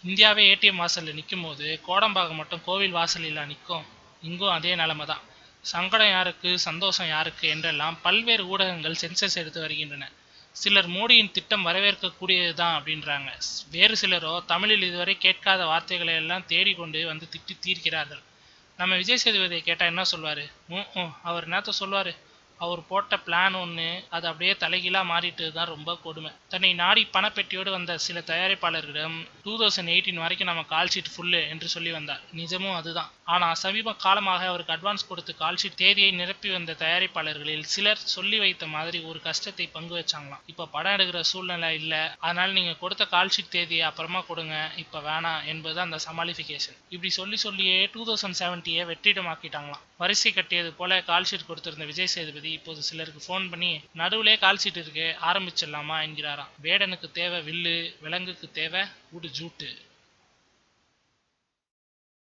இந்தியாவே ஏடிஎம் வாசலில் நிற்கும் போது கோடம்பாக்கம் மட்டும் கோவில் வாசலில் நிற்கும். இங்கும் அதே நிலைமை தான். சங்கடம் யாருக்கு சந்தோஷம் யாருக்கு என்றெல்லாம் பல்வேறு ஊடகங்கள் சென்சஸ் எடுத்து வருகின்றன. சிலர் மோடியின் திட்டம் வரவேற்கக்கூடியது தான் அப்படின்றாங்க. வேறு சிலரோ தமிழில் இதுவரை கேட்காத வார்த்தைகளை எல்லாம் தேடிக்கொண்டு வந்து திட்டி தீர்க்கிறார்கள். நம்ம விஜய் சேதுபதியை கேட்டால் என்ன சொல்வார்? அவர் என்னத்த சொல்வார்? அவர் போட்ட பிளான் ஒன்று, அது அப்படியே தலைகீழாக மாறிட்டு தான் ரொம்ப கொடுமை. தன்னை நாடி பணப்பெட்டியோடு வந்த சில தயாரிப்பாளர்களிடம் 2018 வரைக்கும் நம்ம கால் ஷீட் ஃபுல்லு என்று சொல்லி வந்தார். நிஜமும் அதுதான். ஆனால் சமீப காலமாக அவருக்கு அட்வான்ஸ் கொடுத்து கால் ஷீட் தேதியை நிரப்பி வந்த தயாரிப்பாளர்களில் சிலர் சொல்லி வைத்த மாதிரி ஒரு கஷ்டத்தை பங்கு வச்சாங்களாம். இப்போ படம் எடுக்கிற சூழ்நிலை இல்லை, அதனால நீங்கள் கொடுத்த கால் ஷீட் தேதியை அப்புறமா கொடுங்க, இப்போ வேணாம் என்பது அந்த சமாளிஃபிகேஷன். இப்படி சொல்லியே 2070 வெற்றிடமாக்கிட்டாங்களாம். வரிசை கட்டியது போல கால் ஷீட் கொடுத்திருந்த விஜய் சேதுபதி இப்போது சிலருக்கு ஃபோன் பண்ணி நடுவுலே கால் ஷீட் இருக்கு, ஆரம்பிச்சிடலாமா என்கிறாராம். வேடனுக்கு தேவை வில்லு, விலங்குக்கு தேவை உடு ஜூட்டு.